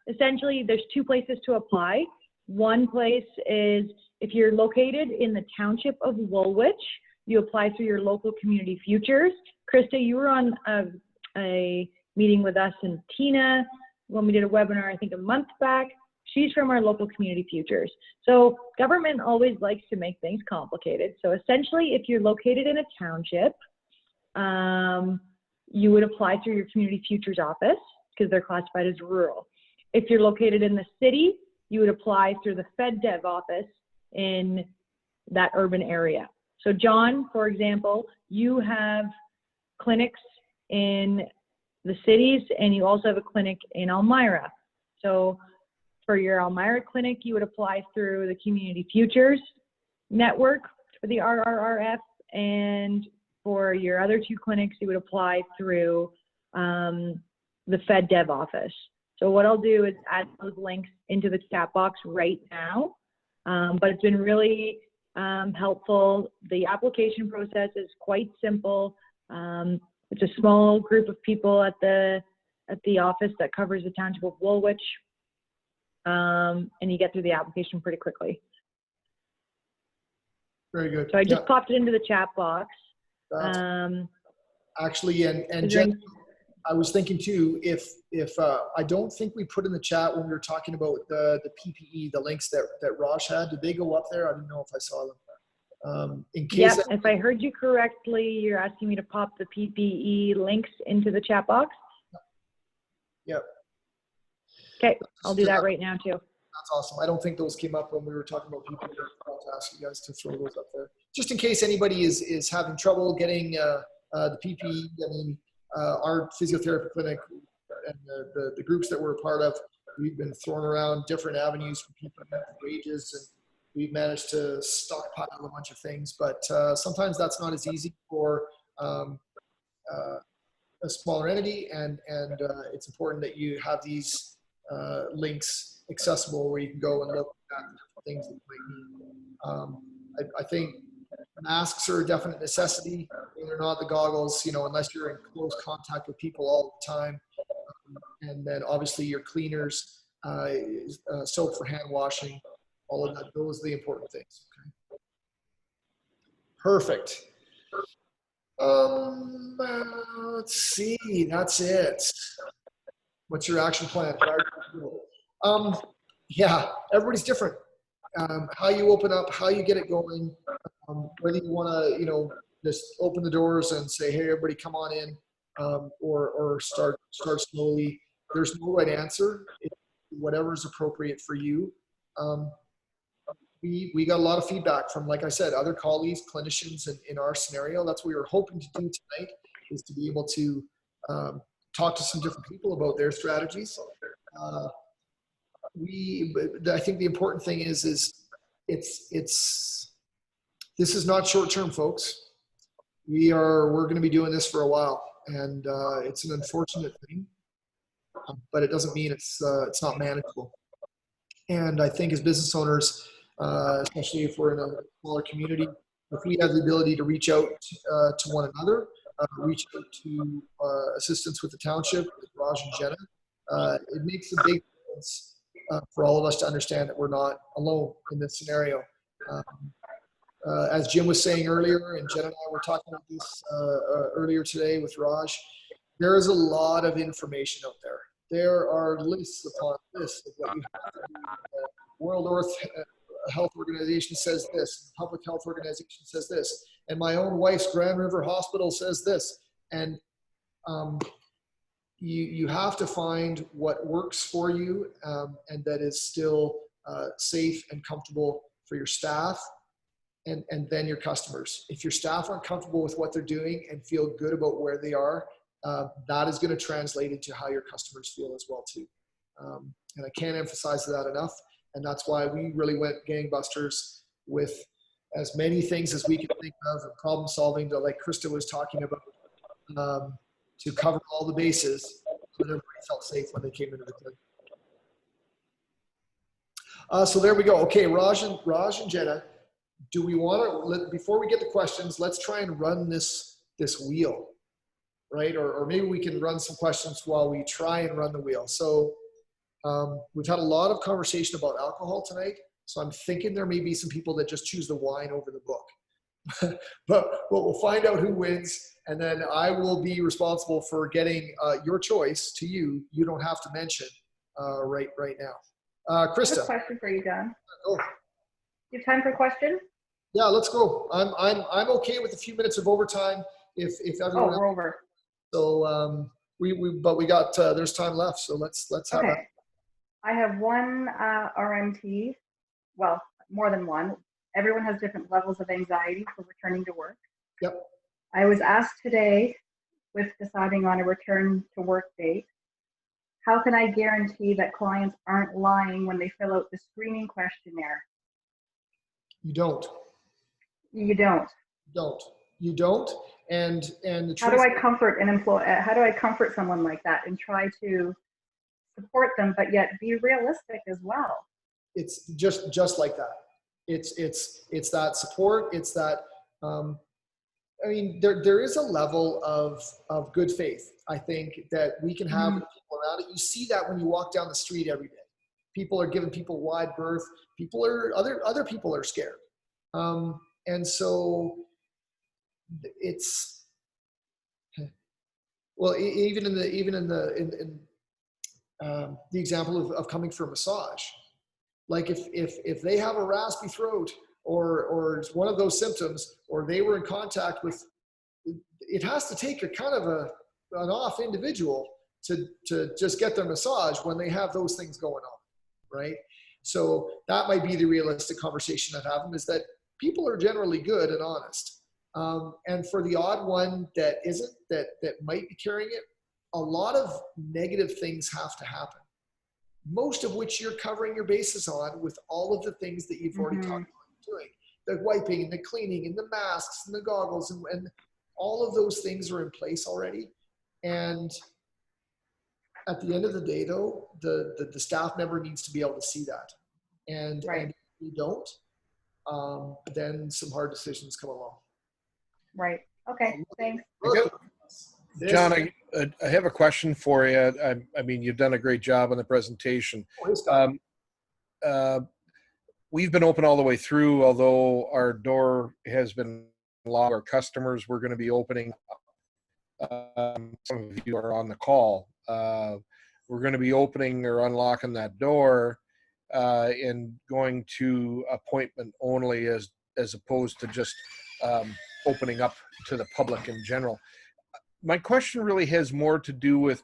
essentially there's two places to apply. One place is if you're located in the township of Woolwich, you apply through your local community futures. Krista, you were on a meeting with us and Tina when we did a webinar, I think a month back. She's from our local community futures. So government always likes to make things complicated. So essentially, if you're located in a township, you would apply through your community futures office because they're classified as rural. If you're located in the city, you would apply through the FedDev office in that urban area. So John, for example, you have clinics in the cities and you also have a clinic in Elmira. So for your Elmira clinic, you would apply through the Community Futures Network for the RRRF, and for your other two clinics, you would apply through the FedDev office. So what I'll do is add those links into the chat box right now, but it's been really helpful. The application process is quite simple. It's a small group of people at the office that covers the township of Woolwich, and you get through the application pretty quickly. Very good. So I just popped it into the chat box. Actually, and Jen, I was thinking too, if I don't think we put in the chat when we were talking about the PPE, the links that Raj had, did they go up there? I didn't know if I saw them. In case Yep, if I heard you correctly, you're asking me to pop the PPE links into the chat box? Yep. Okay, I'll do that right now too. That's awesome. I don't think those came up when we were talking about people. I'll ask you guys to throw those up there, just in case anybody is having trouble getting the PPE. I mean, our physiotherapy clinic and the groups that we're a part of, we've been throwing around different avenues for people for wages, and we've managed to stockpile a bunch of things. But sometimes that's not as easy for a smaller entity, and it's important that you have these links accessible where you can go and look at the things that you might need. I think masks are a definite necessity. They're not the goggles, unless you're in close contact with people all the time. And then obviously your cleaners, soap for hand washing, all of that. Those are the important things. Okay. Perfect. Let's see. That's it. What's your action plan? Yeah, everybody's different. How you open up, how you get it going, whether you want to, just open the doors and say, hey, everybody come on in, or start slowly. There's no right answer. It's whatever is appropriate for you. We got a lot of feedback from, like I said, other colleagues, clinicians in our scenario. That's what we were hoping to do tonight, is to be able to talk to some different people about their strategies. I think the important thing is this is not short-term, folks. We're going to be doing this for a while, and it's an unfortunate thing, but it doesn't mean it's not manageable. And I think as business owners, especially if we're in a smaller community, if we have the ability to reach out to one another, reach out to assistance with the township, with Raj and Jenna, it makes a big difference for all of us to understand that we're not alone in this scenario. As Jim was saying earlier, and Jenna and I were talking about this earlier today with Raj, there is a lot of information out there. There are lists upon lists of what you have to do. World Health Organization says this, Public Health Organization says this, and my own wife's Grand River Hospital says this. And you have to find what works for you, and that is still safe and comfortable for your staff and then your customers. If your staff aren't comfortable with what they're doing and feel good about where they are, that is going to translate into how your customers feel as well too. And I can't emphasize that enough. And that's why we really went gangbusters with as many things as we could think of, and problem solving, to, like Krista was talking about, to cover all the bases so that everybody felt safe when they came into the clinic. So there we go. Okay, Raj and Jenna, do we want to, before we get to questions, let's try and run this wheel, right? Or maybe we can run some questions while we try and run the wheel. So we've had a lot of conversation about alcohol tonight. So I'm thinking there may be some people that just choose the wine over the book. but we'll find out who wins, and then I will be responsible for getting your choice to you. You don't have to mention right now. Krista. I have a question for you, John. Oh. You have time for a question? Yeah, let's go. I'm okay with a few minutes of overtime if everyone. Oh, we're over. So but we got there's time left, so let's have Okay. that. I have one RMT. Well, more than one. Everyone has different levels of anxiety for returning to work. Yep. I was asked today, with deciding on a return to work date, how can I guarantee that clients aren't lying when they fill out the screening questionnaire? You don't. You don't. You don't. And the How do I comfort an employee? How do I comfort someone like that and try to support them, but yet be realistic as well? It's just like that. It's that support. It's that. I mean, there is a level of good faith, I think, that we can have with people around it. You see that when you walk down the street every day. People are giving people wide berth. Other people are scared, and so it's, well, even in the example of coming for a massage, like if they have a raspy throat or it's one of those symptoms, or they were in contact with, it has to take a kind of an off individual to just get their massage when they have those things going on, right? So that might be the realistic conversation I'd have them, is that people are generally good and honest. And for the odd one that isn't, that might be carrying it, a lot of negative things have to happen, most of which you're covering your bases on with all of the things that you've already talked about doing. The wiping and the cleaning and the masks and the goggles, and all of those things are in place already. And at the end of the day, though, the staff member needs to be able to see that. And, Right. and if you don't, then some hard decisions come along. Right. Okay. Thanks. John, I have a question for you. I mean, you've done a great job on the presentation. We've been open all the way through, although our door has been locked. Our customers were going to be opening. Some of you are on the call. We're going to be opening or unlocking that door and going to appointment only, as opposed to just opening up to the public in general. My question really has more to do with,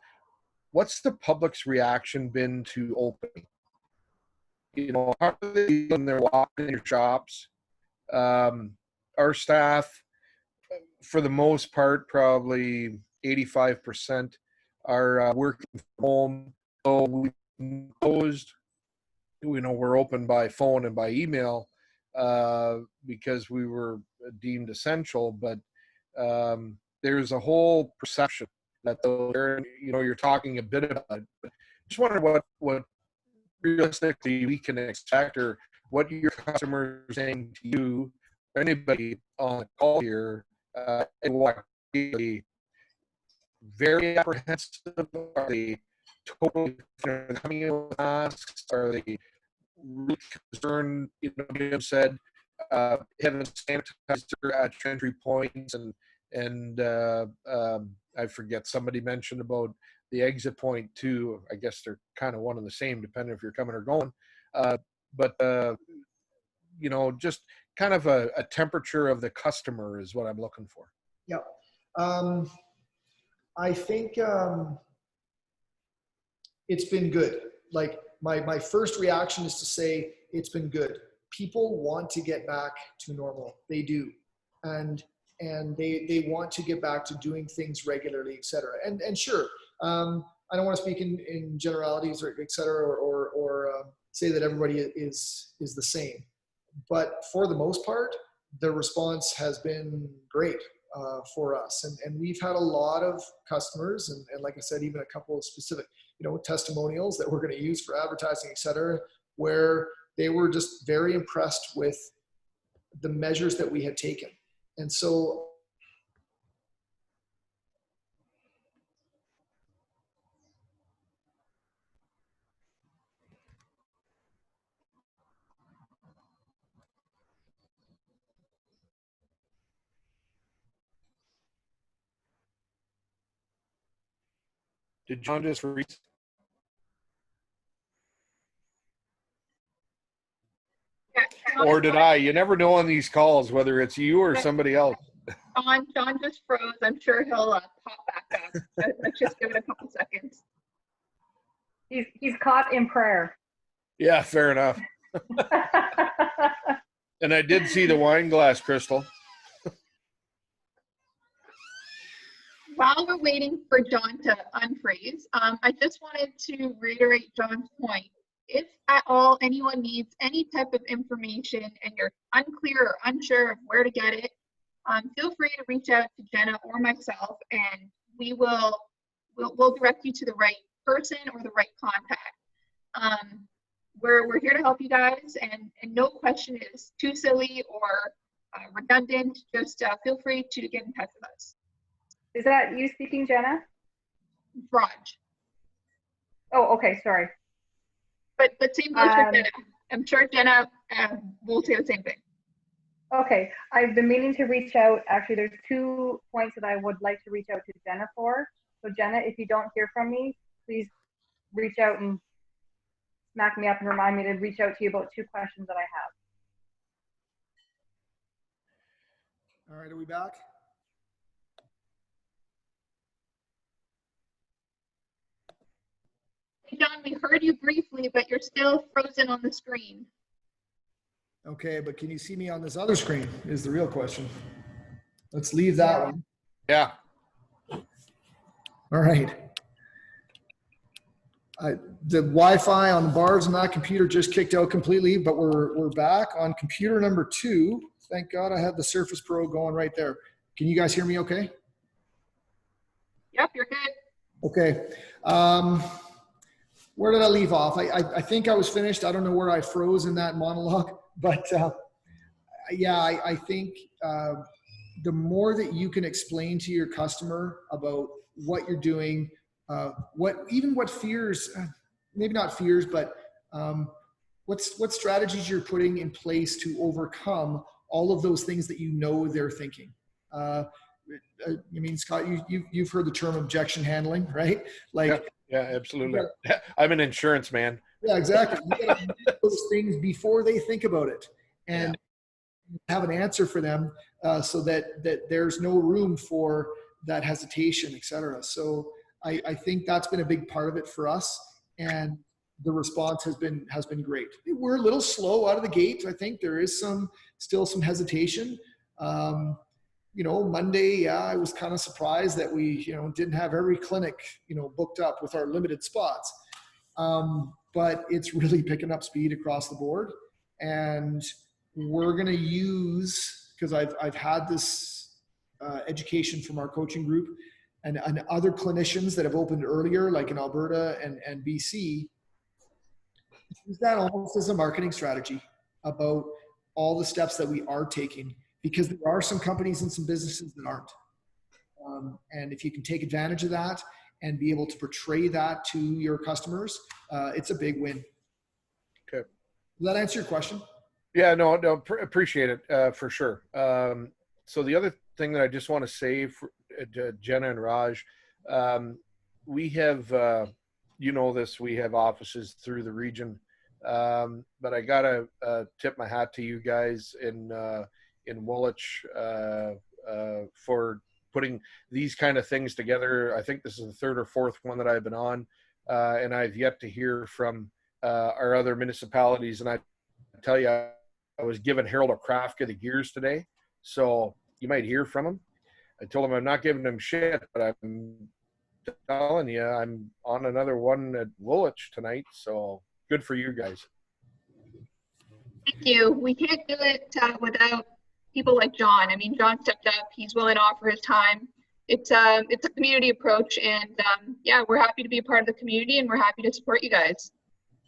what's the public's reaction been to opening? You know, how are they when they're walking in your shops? Our staff, for the most part, probably 85% are working from home. So we closed, you know, we're open by phone and by email because we were deemed essential. But there's a whole perception that, you know, you're talking a bit about it. But just wonder what realistically we can expect, or what your customers are saying to you, or anybody on the call here, and what very apprehensive? Are they totally coming in with masks? Are they really concerned? You know, Jim said having sanitizer at entry points, and I forget, somebody mentioned about the exit point too. I guess they're kind of one and the same, depending if you're coming or going. But you know, just kind of a temperature of the customer is what I'm looking for. Yeah. I think it's been good. Like my first reaction is to say it's been good. People want to get back to normal. They do. And they want to get back to doing things regularly, et cetera. And sure, I don't want to speak in generalities or et cetera, or say that everybody is the same. But for the most part, the response has been great for us. And we've had a lot of customers, and like I said, even a couple of specific, you know, testimonials that we're going to use for advertising, et cetera, where they were just very impressed with the measures that we had taken. And so Did John just read? Yeah, Or did I? You never know on these calls whether it's you or somebody else. John just froze. I'm sure he'll pop back up. Let's just give it a couple seconds. He's caught in prayer. Yeah, fair enough. And I did see the wine glass, Crystal. While we're waiting for John to unfreeze, I just wanted to reiterate John's point. If at all anyone needs any type of information and you're unclear or unsure of where to get it, feel free to reach out to Jenna or myself, and we'll direct you to the right person or the right contact. We're here to help you guys, and no question is too silly or redundant. Just feel free to get in touch with us. Is that you speaking, Jenna? Raj. Oh, okay. Sorry. But same goes for Jenna. I'm sure Jenna will say the same thing. Okay. I've been meaning to reach out. Actually, there's 2 points that I would like to reach out to Jenna for. So Jenna, if you don't hear from me, please reach out and smack me up and remind me to reach out to you about 2 questions that I have. All right, are we back? Hey, John, we heard you briefly, but you're still frozen on the screen. Okay, but can you see me on this other screen is the real question. Let's leave that one. Yeah. All right. The Wi-Fi on the bars on that computer just kicked out completely, but we're back on computer number 2. Thank God I had the Surface Pro going right there. Can you guys hear me okay? Yep, you're good. Okay. Where did I leave off? I think I was finished. I don't know where I froze in that monologue, but yeah, I think the more that you can explain to your customer about what you're doing, what fears, maybe not fears, but what strategies you're putting in place to overcome all of those things that you know they're thinking. I mean, Scott, you've heard the term objection handling, right? Like, yeah, absolutely. I'm an insurance man. Yeah, exactly. You gotta do those things before they think about it, and have an answer for them, so that there's no room for that hesitation, etc. So I think that's been a big part of it for us, and the response has been great. We're a little slow out of the gate. I think there is still some hesitation. You know, Monday, I was kind of surprised that we, didn't have every clinic, booked up with our limited spots. But it's really picking up speed across the board. And we're going to use, because I've had this education from our coaching group and other clinicians that have opened earlier, like in Alberta and BC, use that almost as a marketing strategy about all the steps that we are taking, because there are some companies and some businesses that aren't. And if you can take advantage of that and be able to portray that to your customers, it's a big win. Okay. Does that answer your question? Yeah, no, appreciate it for sure. So the other thing that I just want to say for Jenna and Raj, we have, we have offices through the region, but I gotta tip my hat to you guys in Woolwich for putting these kind of things together. I think this is the third or fourth one that I've been on, and I've yet to hear from our other municipalities. And I tell you, I was giving Harold O'Craft the gears today, so you might hear from him. I told him I'm not giving him shit, but I'm telling you, I'm on another one at Woolwich tonight, so good for you guys. Thank you. We can't do it without people like John. I mean, John stepped up. He's willing to offer his time. It's a community approach, and yeah, we're happy to be a part of the community, and we're happy to support you guys.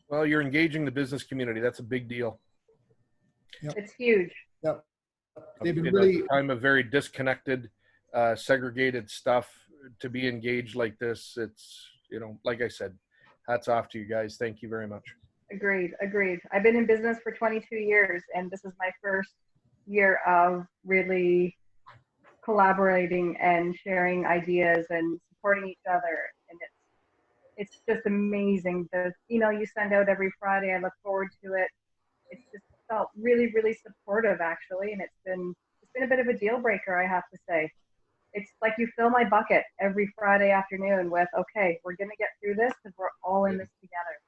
Well, you're engaging the business community. That's a big deal. Yep. It's huge. Yep. They've been In really. a time of very disconnected, segregated stuff, to be engaged like this, it's, like I said, hats off to you guys. Thank you very much. Agreed. I've been in business for 22 years, and this is my first year of really collaborating and sharing ideas and supporting each other. And it's just amazing. The email you send out every Friday, I look forward to it. It's just felt really, really supportive, actually, and it's been a bit of a deal breaker, I have to say. It's like you fill my bucket every Friday afternoon with, okay, we're going to get through this because we're all in this together.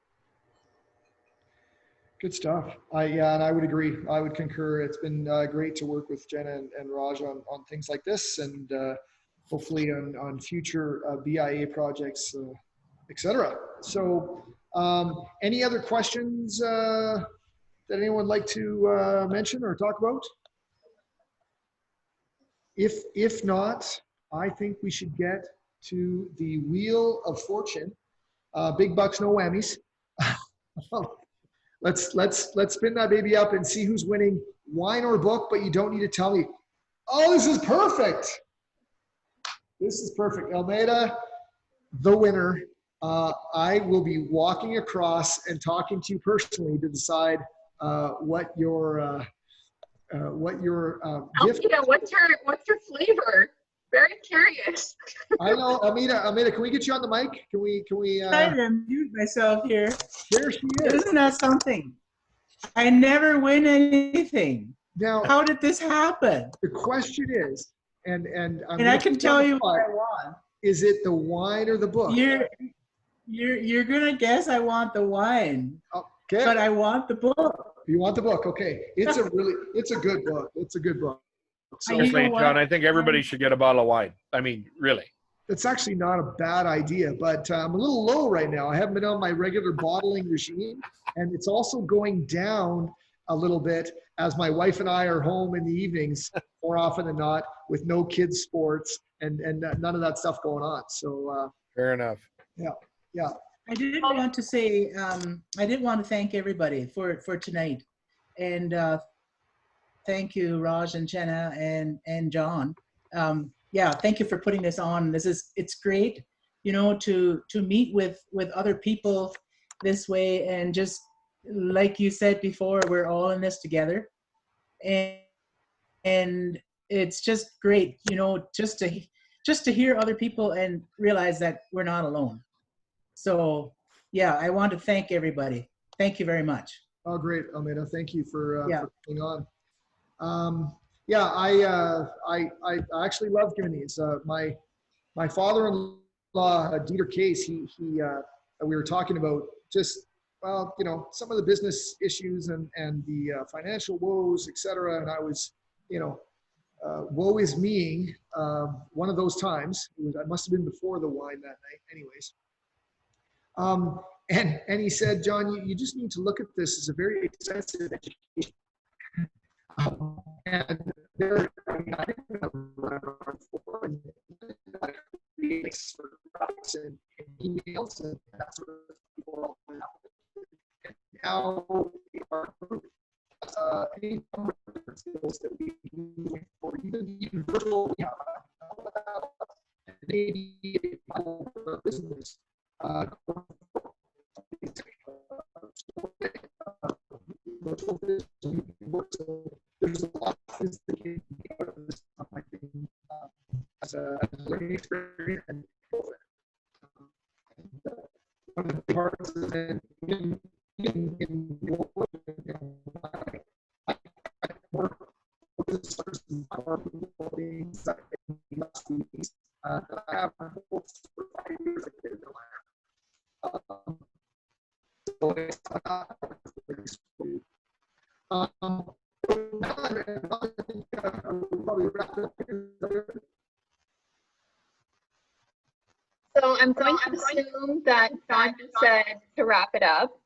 Good stuff. And I would agree. I would concur. It's been great to work with Jenna and Raj on things like this, and hopefully on future BIA projects, etc. So any other questions that anyone would like to mention or talk about? If not, I think we should get to the Wheel of Fortune. Big bucks, no whammies. Let's spin that baby up and see who's winning wine or book, but you don't need to tell me. Oh, this is perfect. This is perfect. Almeida, the winner. I will be walking across and talking to you personally to decide what your gift. Yeah, what's your flavor? Very curious. I know, Almeida, can we get you on the mic? Can we I'm trying to mute myself here. There she is. Isn't that something? I never win anything. Now, How did this happen? the question is, and I'm And I gonna can put you on tell the you spot, what I want. is it the wine or the book? You're gonna guess I want the wine, Okay. but I want the book. You want the book? Okay. It's a good book. It's a good book. So You know Seriously, what? John, I think everybody should get a bottle of wine. I mean, really. it's actually not a bad idea, but I'm a little low right now. I haven't been on my regular bottling regime, and it's also going down a little bit as my wife and I are home in the evenings more often than not with no kids sports and none of that stuff going on. So Fair enough. yeah. I did want to say, I did want to thank everybody for tonight. And thank you, Raj and Jenna and John. Yeah, thank you for putting this on. It's great, you know, to meet with other people this way. And just like you said before, we're all in this together. And it's just great, you know, just to hear other people and realize that we're not alone. So yeah, I want to thank everybody. Thank you very much. Oh, great, Almeida. Thank you for coming on. Yeah, I actually love giving these. My father-in-law, Dieter Case, he we were talking about just, well, you know, some of the business issues and the financial woes, et cetera. And I was, you know, woe is me one of those times. I must have been before the wine that night anyways. And he said, John, you just need to look at this as a very expensive education. And there, I mean, I didn't have for and products and emails and that sort of people. And now our group, any number of different skills that we use for even virtual, maybe a business. There's a lot of things that can be out of this stuff, I think, as a learning experience and one of the parts is that in your work, I work with things that I have my whole 5 years I did in the lab. So it's So I'm going to assume that John just said to wrap it up.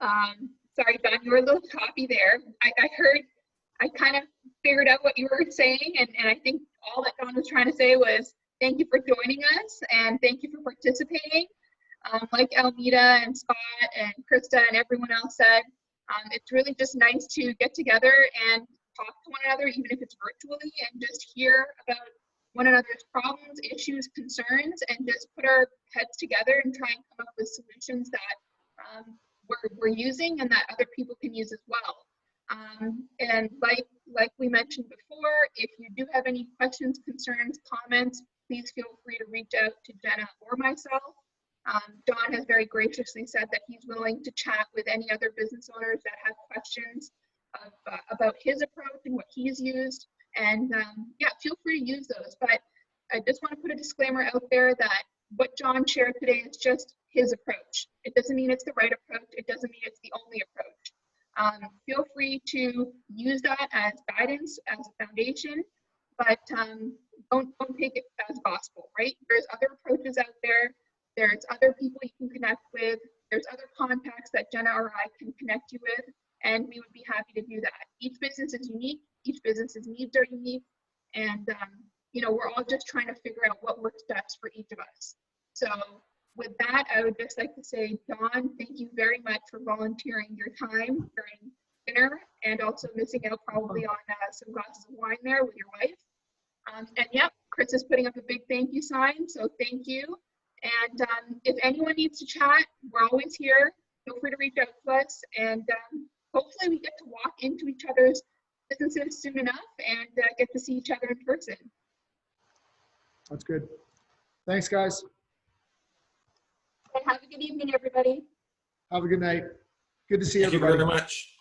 Sorry, John, you were a little choppy there. I heard, I kind of figured out what you were saying, and I think all that John was trying to say was thank you for joining us and thank you for participating. Like Almeida and Scott and Krista and everyone else said, it's really just nice to get together and talk to one another, even if it's virtually, and just hear about one another's problems, issues, concerns, and just put our heads together and try and come up with solutions that we're using and that other people can use as well. And like we mentioned before, if you do have any questions, concerns, comments, please feel free to reach out to Jenna or myself. Don has very graciously said that he's willing to chat with any other business owners that have questions about his approach and what he's used. And yeah, feel free to use those. But I just want to put a disclaimer out there that what John shared today is just his approach. It doesn't mean it's the right approach. It doesn't mean it's the only approach. Feel free to use that as guidance, as a foundation, but don't take it as gospel, right? There's other approaches out there. There's other people you can connect with. There's other contacts that Jenna or I can connect you with, and we would be happy to do that. Each business is unique. Each business's needs are unique, and you know, we're all just trying to figure out what works best for each of us. So with that, I would just like to say, Dawn, thank you very much for volunteering your time during dinner and also missing out probably on some glasses of wine there with your wife. And yep, Chris is putting up a big thank you sign, so thank you. And if anyone needs to chat, we're always here. Feel free to reach out to us, and hopefully we get to walk into each other's businesses soon enough and get to see each other in person. That's good. Thanks, guys. And have a good evening, everybody. Have a good night. Good to see Thank you everybody. very much.